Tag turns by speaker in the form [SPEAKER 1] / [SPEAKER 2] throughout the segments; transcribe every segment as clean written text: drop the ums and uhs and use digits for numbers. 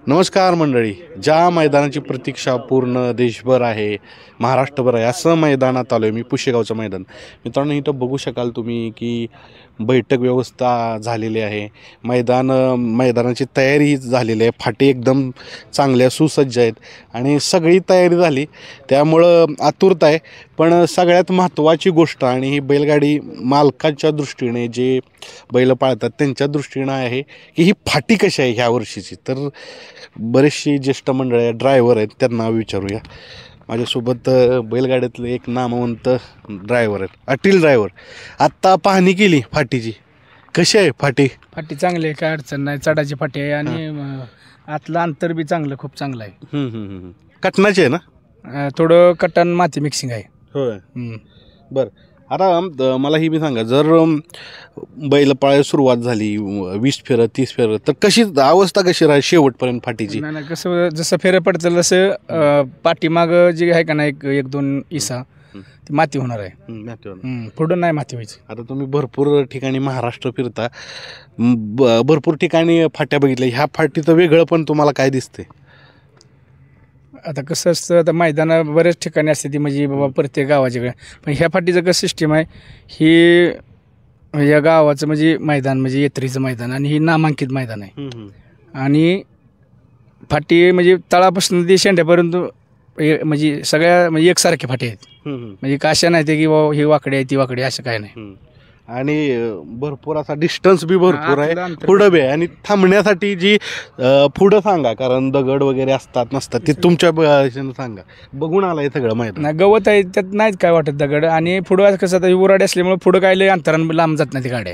[SPEAKER 1] नमस्कार मंडळी. ज्या मैदानाची प्रतीक्षा पूर्ण देशभर आहे, महाराष्ट्रभर आहे, असं मैदानात आलो आहे मी. पुशेगावचं मैदान. मित्रांनो, इथं बघू शकाल तुम्ही की बैठक व्यवस्था झालेली आहे. मैदानाची तयारी झालेली आहे. फाटी एकदम चांगल्या सुसज्ज आहेत आणि सगळी तयारी झाली, त्यामुळं आतुरता आहे. पण सगळ्यात महत्त्वाची गोष्ट, आणि ही बैलगाडी मालकाच्या दृष्टीने, जे बैल पाळतात त्यांच्या दृष्टीनं आहे की ही फाटी कशी आहे ह्या वर्षीची. तर बरेचशी ज्येष्ठ मंडळी आहेत, ड्रायव्हर आहेत, त्यांना विचारूया. माझ्यासोबत बैलगाड्यातले एक नामवंत ड्रायव्हर आहेत, अटील ड्रायव्हर. आत्ता पाहणी केली फाटीची, कशी आहे फाटी?
[SPEAKER 2] फाटी चांगली आहे, काय अडचण नाही. चढाची फाटी आहे आणि आतलं अंतर बी चांगलं, खूप चांगलं आहे.
[SPEAKER 1] कटनाची आहे ना?
[SPEAKER 2] थोडं कटन माती मिक्सिंग आहे.
[SPEAKER 1] होय. बरं, आता मला ही बी सांगा, जर बैल पळायला सुरुवात झाली 20 फेरं 30 फेरं, तर कशी अवस्था कशी राहील शेवटपर्यंत फाटीची?
[SPEAKER 2] नाही कसं, जसं फेरं पडतं तसं पाठीमागं जे आहे का नाही, एक दोन इसा ती माती होणार आहे. पुढं नाही माती व्हायची.
[SPEAKER 1] आता तुम्ही भरपूर ठिकाणी महाराष्ट्र फिरता, भरपूर ठिकाणी फाट्या बघितल्या, ह्या फाटीचं वेगळं पण तुम्हाला काय दिसते?
[SPEAKER 2] आता कसं असतं, आता मैदानं बऱ्याच ठिकाणी असते ती, म्हणजे बाबा प्रत्येक गावाच्या. पण ह्या फाटीचं कसं सिस्टीम आहे, ही या गावाचं म्हणजे मैदान, म्हणजे यात्रेचं मैदान, आणि ही नामांकित मैदान आहे. आणि फाटी म्हणजे तळापासून ते शेंड्यापर्यंत म्हणजे सगळ्या म्हणजे एकसारखे फाटी आहेत. म्हणजे काशा नाही ते की बाबा ही वाकडी आहे ती वाकडी, असं काय नाही.
[SPEAKER 1] आणि भरपूर असा डिस्टन्स बी भरपूर आहे, पुढं बी आहे. आणि थांबण्यासाठी जी पुढं सांगा, कारण दगड वगैरे असतात नसतात, ते तुमच्या सांगा. बघून आलाय सगळं माहिती
[SPEAKER 2] नाही, गवत आहे त्यात, नाहीच काय वाटत दगड. आणि पुढं कसं, आता उराडी असल्यामुळे पुढं काय लय अंतरानं लांब जात नाही ती गाड्या,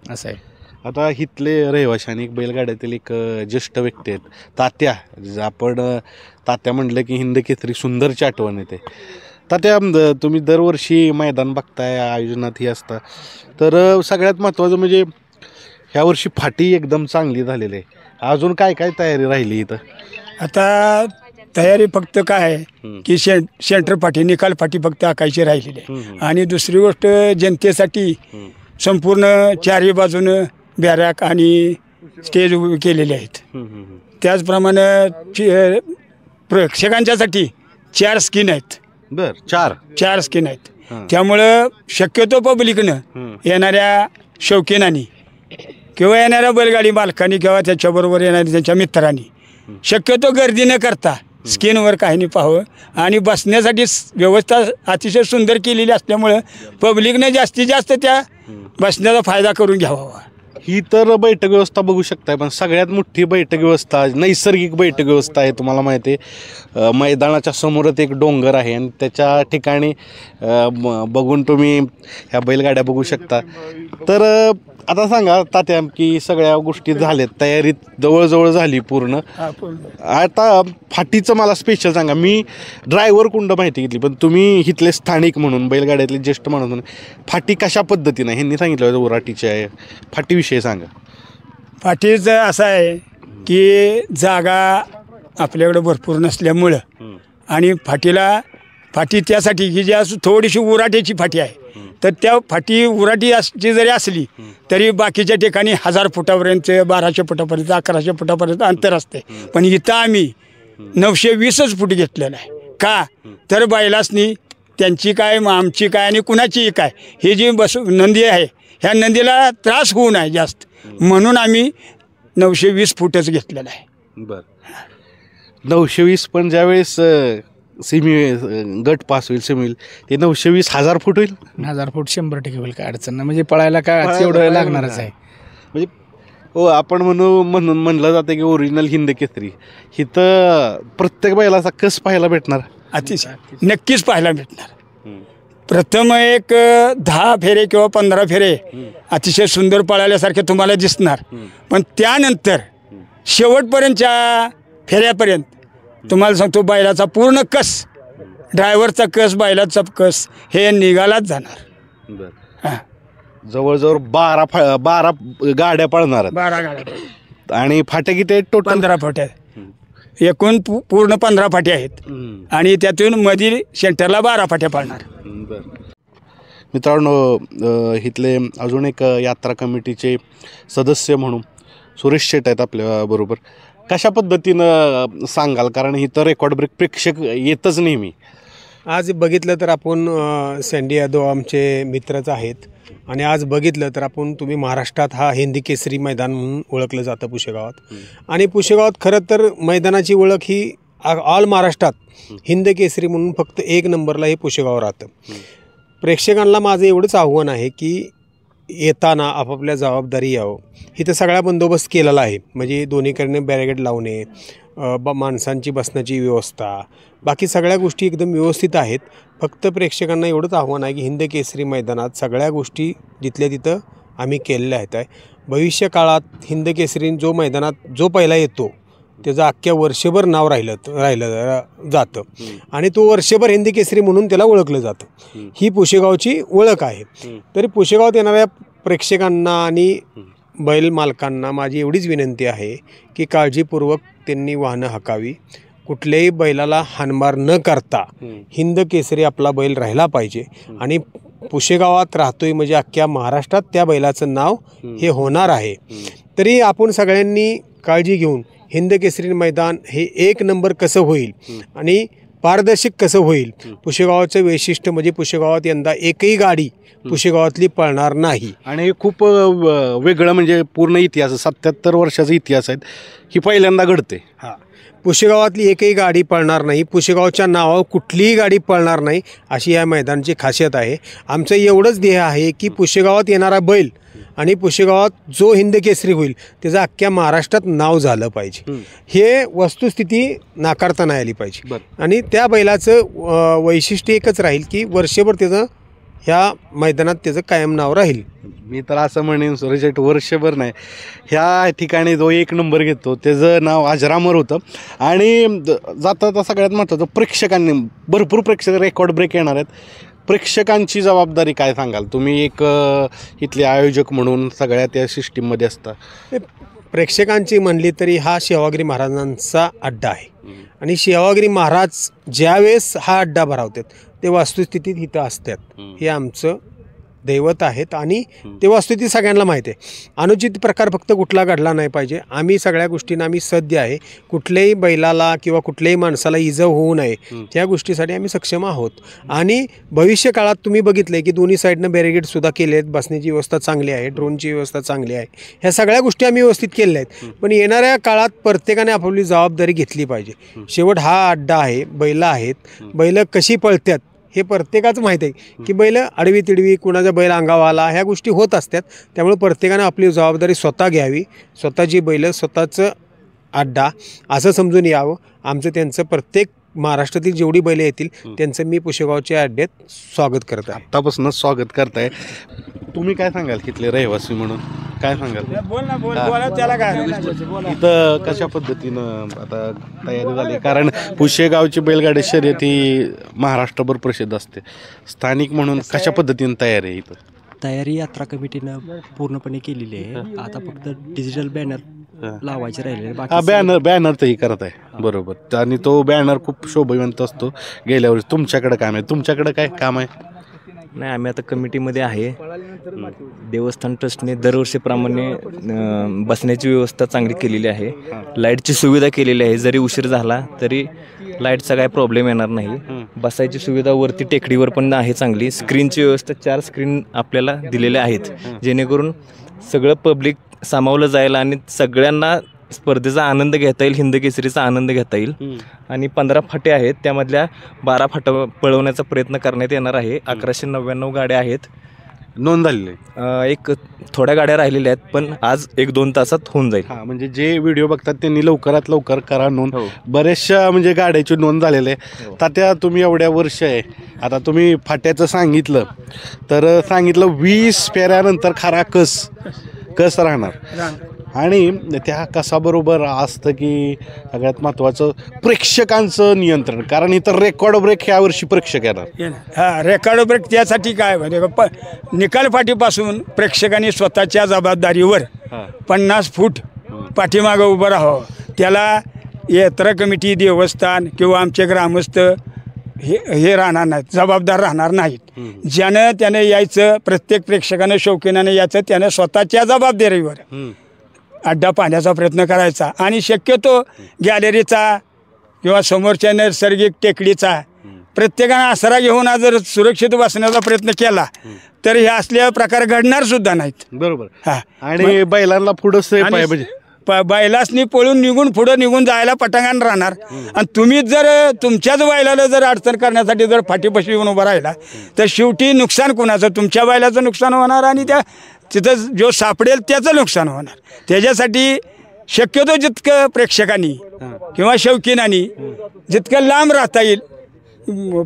[SPEAKER 2] असं आहे. आता
[SPEAKER 1] इथले रहिवाशी आणि एक बैलगाड्यातील एक ज्येष्ठ व्यक्ती आहेत, तात्या. आपण तात्या म्हटलं की हिंद केसरी सुंदरची आठवण येते. तात्या, तुम्ही दरवर्षी मैदान बघताय, आयोजनात ही असता, तर सगळ्यात महत्त्वाचं म्हणजे ह्या वर्षी फाटी एकदम चांगली झालेली आहे. अजून काय काय तयारी राहिली इथं?
[SPEAKER 3] आता तयारी फक्त काय आहे की सेंटर फाटी, निकाल फाटी फक्त आकायची राहिलेली आहे. आणि दुसरी गोष्ट, जनतेसाठी संपूर्ण चारही बाजूनं बॅरॅक आणि स्टेज उभे केलेले आहेत. त्याचप्रमाणे प्रेक्षकांच्यासाठी 4 स्क्रीन आहेत.
[SPEAKER 1] बरं, 4
[SPEAKER 3] स्क्रीन आहेत. त्यामुळं शक्यतो पब्लिकनं, येणाऱ्या शौकीनांनी किंवा येणाऱ्या बैलगाडी मालकांनी किंवा त्याच्याबरोबर येणाऱ्या त्यांच्या मित्रांनी शक्यतो गर्दी न करता स्क्रीनवर काही पाहावं. आणि बसण्यासाठी व्यवस्था अतिशय सुंदर केलेली असल्यामुळं पब्लिकने जास्तीत जास्त त्या बसण्याचा फायदा करून घ्यावा.
[SPEAKER 1] ही तर बैठक व्यवस्था बघू शकताय, पण सगळ्यात मोठी बैठक व्यवस्था, नैसर्गिक बैठक व्यवस्था आहे. तुम्हाला माहिती आहे, मैदानाच्या समोरच एक डोंगर आहे आणि त्याच्या ठिकाणी बघून तुम्ही ह्या बैलगाड्या बघू शकता. तर आता सांगा तात्या, की सगळ्या गोष्टी झाल्यात, तयारी जवळजवळ झाली पूर्ण. आता फाटीचं मला स्पेशल सांगा. मी ड्रायव्हर कुंड माहिती घेतली, पण तुम्ही इथले स्थानिक म्हणून, बैलगाड्यातले ज्येष्ठ म्हणून, फाटी कशा पद्धतीनं ह्यांनी सांगितलं उराटीची आहे, फाटीविषयी सांगा.
[SPEAKER 3] फाटीचं असं आहे की जागा आपल्याकडं भरपूर नसल्यामुळं, आणि फाटी त्यासाठी की ज्या थोडीशी उराट्याची फाटी आहे, तर त्या फाटी उराटीची जरी असली तरी बाकीच्या ठिकाणी 1000 फुटापर्यंत, 1200 फुटापर्यंत, 1100 फुटापर्यंत अंतर असते. पण इथं आम्ही 920च फूट घेतलेलं आहे. का तर बैलासनी त्यांची काय, आमची काय आणि कुणाचीही काय, ही जी नंदी आहे, ह्या नंदीला त्रास होऊ नये जास्त, म्हणून आम्ही 920 फूटच घेतलेलं आहे.
[SPEAKER 1] बरं, 920. पण ज्यावेळेस गट पास होईल, सेमी होईल, ते 920 1000 फूट होईल.
[SPEAKER 2] 1000 फूट 100% होईल, काय अडचण नाही. म्हणजे पळायला काय एवढं लागणारच आहे.
[SPEAKER 1] म्हणजे हो, आपण म्हणून म्हणलं जातं की ओरिजिनल हिंद केसरी. इथं प्रत्येक बैलाचा कस पाहायला भेटणार?
[SPEAKER 3] अतिशय नक्कीच पाहायला भेटणार. प्रथम एक 10 फेरे किंवा 15 फेरे अतिशय सुंदर पळाल्यासारखे तुम्हाला दिसणार. पण त्यानंतर शेवटपर्यंतच्या फेऱ्यापर्यंत तुम्हाला सांगतो, बैलाचा पूर्ण कस, ड्रायव्हरचा कस, बैलाचा कस हे निघालाच जाणार.
[SPEAKER 1] जवळजवळ 12 गाड्या पळणार,
[SPEAKER 3] 12 गाड्या.
[SPEAKER 1] आणि फाट्या किती आहेत टोटल?
[SPEAKER 3] 15 फाट्या. एकूण पूर्ण 15 फाट्या आहेत, आणि त्यातून मधील सेंटरला 12 फाट्या पळणार.
[SPEAKER 1] मित्रांनो, इथले अजून एक यात्रा कमिटीचे सदस्य म्हणून सुरेश शेट आहेत आपल्याबरोबर. कशा पद्धतीनं सांगाल, कारण इथं रेकॉर्ड ब्रेक प्रेक्षक येतच नेहमी.
[SPEAKER 4] आज बघितलं तर आपण सँडी यादव आमचे मित्रच आहेत आणि आज बघितलं तर तुम्ही महाराष्ट्रात हा हिंदी केसरी मैदान म्हणून ओळखलं जातं पुशेगावात. आणि पुशेगावात खरं तर मैदानाची ओळख ही ऑल महाराष्ट्रात हिंद केसरी म्हणून फक्त 1 नंबरला हे पुशेगाव राहतं. प्रेक्षकांना माझं एवढंच आव्हान आहे की येताना आपापल्या जबाबदारी यावं. इथं सगळा बंदोबस्त केलेला आहे, म्हणजे दोन्हीकडनं बॅरिगेड लावणे, माणसांची बसण्याची व्यवस्था, बाकी सगळ्या गोष्टी एकदम व्यवस्थित आहेत. फक्त प्रेक्षकांना एवढंच आव्हान आहे की हिंद केसरी मैदानात सगळ्या गोष्टी जिथल्या तिथं आम्ही केलेल्या आहेत. भविष्य काळात हिंद केसरी जो मैदानात जो पहिला येतो त्याचं अख्ख्या वर्षभर नाव राहिलं जातं आणि तो वर्षभर हिंदी केसरी म्हणून त्याला ओळखलं जातं. ही पुशेगावची ओळख आहे. तरी पुशेगावात येणाऱ्या प्रेक्षकांना आणि बैल मालकांना माझी एवढीच विनंती आहे की काळजीपूर्वक त्यांनी वाहनं हाकावी. कुठल्याही बैलाला हाणमार न करता हिंद केसरी आपला बैल राहिला पाहिजे. आणि पुशेगावात राहतोय म्हणजे अख्ख्या महाराष्ट्रात त्या बैलाचं नाव हे होणार आहे. तरी आपण सगळ्यांनी काळजी घेऊन हिंद केसरी मैदान हे 1 नंबर कसं होईल आणि पारदर्शक कसं होईल. पुशेगावाचं वैशिष्ट्य म्हणजे पुशेगावात यंदा एकही गाडी पुशेगावातली पळणार नाही.
[SPEAKER 1] आणि खूप वेगळं म्हणजे पूर्ण इतिहास 77 वर्षाचा इतिहास आहे, ही पहिल्यांदा घडते.
[SPEAKER 4] हां, पुशेगावातली एकही गाडी पळणार नाही, पुशेगावच्या नावावर कुठलीही गाडी पळणार नाही, अशी या मैदानाची खासियत आहे. आमचं एवढंच ध्येय आहे की पुशेगावात येणारा बैल आणि पुशेगावात जो हिंद केसरी होईल त्याचं अख्ख्या महाराष्ट्रात नाव झालं पाहिजे. हे वस्तुस्थिती नाकारता नाही आली पाहिजे. आणि त्या बैलाचं वैशिष्ट्य एकच राहील की वर्षभर त्याचं ह्या मैदानात त्याचं कायम नाव राहील.
[SPEAKER 1] मी तर असं म्हणेन रिजल्ट वर्षभर नाही, ह्या ठिकाणी जो 1 नंबर घेतो त्याचं नाव अजरामर होतं. आणि जाता सगळ्यात महत्त्वाचं प्रेक्षकांनी, भरपूर प्रेक्षक रेकॉर्ड ब्रेक येणार आहेत. प्रेक्षकांची जबाबदारी काय सांगाल तुम्ही, एक इथले आयोजक म्हणून सगळ्या त्या सिस्टीममध्ये असता?
[SPEAKER 4] प्रेक्षकांची म्हणली तरी हा सेवागिरी महाराजांचा अड्डा आहे आणि सेवागिरी महाराज ज्यावेळेस हा अड्डा भरवतात ते वस्तुस्थितीत इथं असतात. हे आमचं दैवत आहेत आणि ते वस्तुस्थिती सगळ्यांना माहिती आहे. अनुचित प्रकार फक्त कुठला घडला नाही पाहिजे. आम्ही सगळ्या गोष्टींना आम्ही सज्ज आहे. कुठल्याही बैलाला किंवा कुठल्याही माणसाला इजा होऊ नये त्या गोष्टीसाठी आम्ही सक्षम आहोत. आणि भविष्य काळात तुम्ही बघितलं की दोन्ही साईडनं बॅरिगेडसुद्धा केले आहेत, बसण्याची व्यवस्था चांगली आहे, ड्रोनची व्यवस्था चांगली आहे. ह्या सगळ्या गोष्टी आम्ही व्यवस्थित केलेल्या आहेत. पण येणाऱ्या काळात प्रत्येकाने आपली जबाबदारी घेतली पाहिजे. शेवट हा अड्डा आहे, बैलं आहेत, बैलं कशी पळतात हे प्रत्येकाचं माहीत आहे की बैल आडवी तिडवी कुणाचा बैल अंगावर आला ह्या गोष्टी होत असतात. त्यामुळे प्रत्येकानं आपली जबाबदारी स्वतः घ्यावी, स्वतःची बैल स्वतःचं अड्डा असं समजून यावं. आमचं त्यांचं प्रत्येक महाराष्ट्रातील जेवढी बैलं येतील त्यांचं मी पुशेगावच्या अड्ड्यात स्वागत करत आहे.
[SPEAKER 1] आत्तापासूनच स्वागत करताय. तुम्ही काय सांगाल इथले रहिवासी म्हणून, काय सांगाल इथं कशा पद्धतीनं आता तयारी झाली? कारण पुशेगावची बैलगाडी शर्यत ही महाराष्ट्रभर प्रसिद्ध असते. स्थानिक म्हणून कशा पद्धतीनं तयारी आहे इथं?
[SPEAKER 5] तयारी यात्रा कमिटीनं पूर्णपणे केलेली आहे. आता फक्त डिजिटल बॅनर लावायचे राहिले.
[SPEAKER 1] बॅनर तर ही करत आहे बरोबर. आणि तो बॅनर खूप शोभवंत असतो. गेल्या वर्षी तुमच्याकडे काम आहे, तुमच्याकडे काय काम आहे?
[SPEAKER 5] नाही, आम्ही आता कमिटीमध्ये आहे. देवस्थान ट्रस्टने दरवर्षीप्रमाणे बसण्याची व्यवस्था चांगली केलेली आहे. लाईटची सुविधा केलेली आहे. जरी उशीर झाला तरी लाईटचा काय प्रॉब्लेम येणार नाही. बसायची सुविधा वरती टेकडीवर पण आहे चांगली. स्क्रीनची व्यवस्था 4 स्क्रीन आपल्याला दिलेल्या आहेत, जेणेकरून सगळं पब्लिक सामावलं जाईल आणि सगळ्यांना स्पर्धेचा आनंद घेता येईल, हिंद केसरीचा आनंद घेता येईल. आणि 15 फाटे आहेत, त्यामधल्या 12 फाटा पळवण्याचा प्रयत्न करण्यात येणार आहे. 1199 गाड्या आहेत
[SPEAKER 1] नोंद झालेली.
[SPEAKER 5] एक थोड्या गाड्या राहिलेल्या आहेत, पण आज 1-2 तासात होऊन जाईल.
[SPEAKER 1] हां, म्हणजे जे व्हिडिओ बघतात त्यांनी लवकरात लवकर करा नोंद. बऱ्याचशा म्हणजे गाड्याची नोंद झालेली आहे. तात्या, तुम्ही एवढ्या वर्ष आहे, आता तुम्ही फाट्याचं सांगितलं तर सांगितलं 20 फेऱ्यानंतर खरा कस राहणार. आणि त्या कसाबरोबर असतं की सगळ्यात महत्त्वाचं प्रेक्षकांचं नियंत्रण. कारण इथं रेकॉर्ड ब्रेक ह्या वर्षी प्रेक्षक येणार.
[SPEAKER 3] हां, रेकॉर्ड ब्रेक त्यासाठी काय म्हणजे निकाल पाठीपासून प्रेक्षकांनी स्वतःच्या जबाबदारीवर 50 फूट पाठीमागं उभं राहावं. त्याला यात्रा कमिटी, देवस्थान किंवा आमचे ग्रामस्थ हे राहणार नाहीत, जबाबदार राहणार नाहीत. ज्यानं त्यानं यायचं, प्रत्येक प्रेक्षकानं शौकीनानं यायचं, त्यानं स्वतःच्या जबाबदारीवर अड्डा पाहण्याचा प्रयत्न करायचा आणि शक्यतो गॅलरीचा किंवा समोरच्या नैसर्गिक टेकडीचा प्रत्येकानं आसरा घेऊन जर सुरक्षित बसण्याचा प्रयत्न केला तर हे असले प्रकार घडणार सुद्धा नाहीत.
[SPEAKER 1] बरोबर.
[SPEAKER 3] हा
[SPEAKER 1] आणि बैलांना पुढं सेफ आहे म्हणजे
[SPEAKER 3] बैलासनी पळून निघून पुढं निघून जायला पटांगण राहणार आणि तुम्हीच जर तुमच्याच बैलाला जर अडचण करण्यासाठी जर फाटीपाशी येऊन उभा राहिला तर शेवटी नुकसान कोणाचं, तुमच्या बैलाचं नुकसान होणार आणि त्या तिथं जो सापडेल त्याचं नुकसान होणार. त्याच्यासाठी शक्यतो जितकं प्रेक्षकांनी किंवा शौकीनांनी जितकं लांब राहता येईल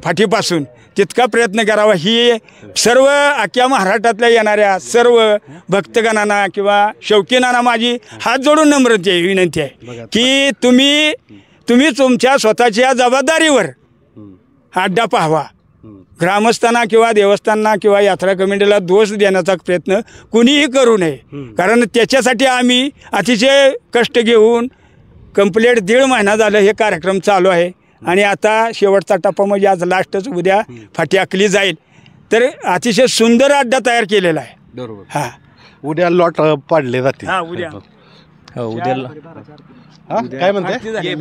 [SPEAKER 3] फाटीपासून तितका प्रयत्न करावा ही सर्व अख्ख्या महाराष्ट्रातल्या येणाऱ्या सर्व भक्तगणांना किंवा शौकीनांना माझी हात जोडून विनंती आहे की तुम्ही तुमच्या स्वतःच्या जबाबदारीवर अड्डा पाहावा. ग्रामस्थांना किंवा देवस्थानांना किंवा यात्रा कमिटीला दोष देण्याचा प्रयत्न कुणीही करू नये. कारण त्याच्यासाठी आम्ही अतिशय कष्ट घेऊन कंप्लीट 1.5 महिना झालं हे कार्यक्रम चालू आहे आणि आता शेवटचा टप्पा म्हणजे आज लास्टच उद्या फाटी आखली जाईल. तर अतिशय सुंदर अड्डा तयार केलेला आहे.
[SPEAKER 1] बरोबर.
[SPEAKER 3] हां
[SPEAKER 1] उद्या लॉट पाडले जातील. काय म्हणते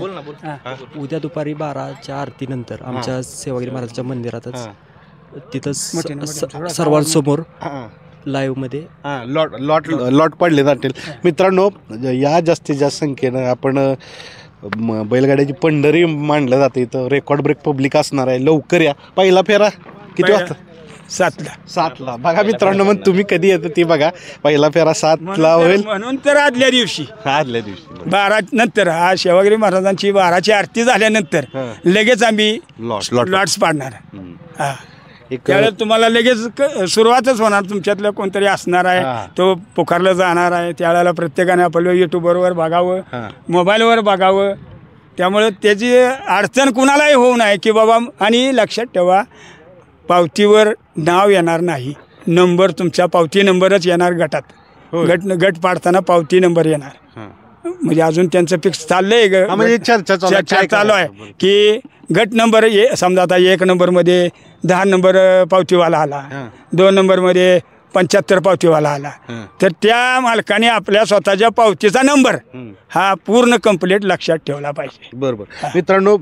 [SPEAKER 6] उद्या दुपारी 12च्या आरतीनंतर आमच्या सेवागिरी महाराजांच्या मंदिरातच तिथं सर्वांसमोर लाईव्हमध्ये
[SPEAKER 1] लॉट पडले जातील. मित्रांनो, या जास्तीत जास्त संख्येनं आपण बैलगाड्याची पंढरी मांडलं जाते. इथं रेकॉर्ड ब्रेक पब्लिक असणार आहे. लवकर या. पहिला फेरा किती वाजता? 7ला. बघा मित्रांनो, मग तुम्ही कधी येतं ती बघा. पहिला फेरा 7ला होईल
[SPEAKER 3] म्हणून तर आदल्या दिवशी 12 नंतर हा सेवागिरी महाराजांची 12ची आरती झाल्यानंतर लगेच आम्ही लॉट्स पाडणार. हा त्यावेळेस तुम्हाला लगेच सुरुवातच होणार. तुमच्यातलं कोणतरी असणार आहे, तो पुकारला जाणार आहे. त्यावेळेला प्रत्येकाने आपलं युट्यूबवर बघावं, मोबाईलवर बघावं. त्यामुळे त्याची अडचण कुणालाही होऊ नये की बाबा. आणि लक्षात ठेवा, पावतीवर नाव येणार नाही, नंबर तुमचा पावती नंबरच येणार. गट पाडताना पावती नंबर येणार. म्हणजे अजून त्यांचं फिक्स चाललंय, चर्चा चालू आहे की गट नंबर समजा आता 1 नंबरमध्ये 10 नंबर पावतीवाला आला, 2 नंबरमध्ये 75 पावतीवाला आला, तर त्या मालकाने आपल्या स्वतःच्या पावतीचा नंबर हा पूर्ण कंप्लीट लक्षात ठेवला पाहिजे.
[SPEAKER 1] बरोबर. मित्रांनो,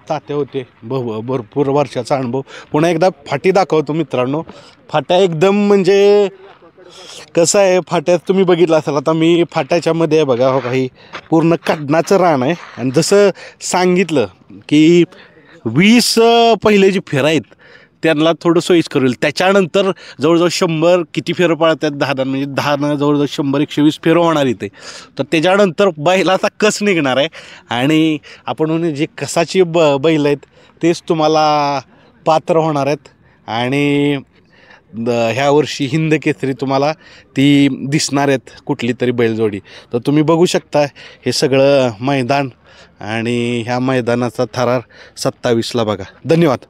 [SPEAKER 1] तात्या होते, भरपूर वर्षाचा अनुभव. पुन्हा एकदा फाटी दाखवतो मित्रांनो. फाट्या एकदम म्हणजे कसं आहे, फाट्यात तुम्ही बघितलं असाल. आता मी फाट्याच्या मध्ये बघा, हो काही पूर्ण कडणाचं रान आहे. आणि जसं सांगितलं की 20 पहिले जी फेरा आहेत त्यांना थोडं सोयीस्कर होईल. त्याच्यानंतर जवळजवळ 100 किती फेरं पाळतात, 10 म्हणजे 10 जवळजवळ 100-120 फेरं होणार इथे. तर त्याच्यानंतर बैलाचा कस निघणार आहे. आणि आपण जे कसाची बैल आहेत तेच तुम्हाला पात्र होणार आहेत. आणि ह्या वर्षी हिंद केसरी तुम्हाला ती दिसणार आहेत कुठली तरी बैलजोडी. तर तुम्ही बघू शकता हे सगळं मैदान आणि ह्या मैदानाचा थरार 27ला बघा. धन्यवाद.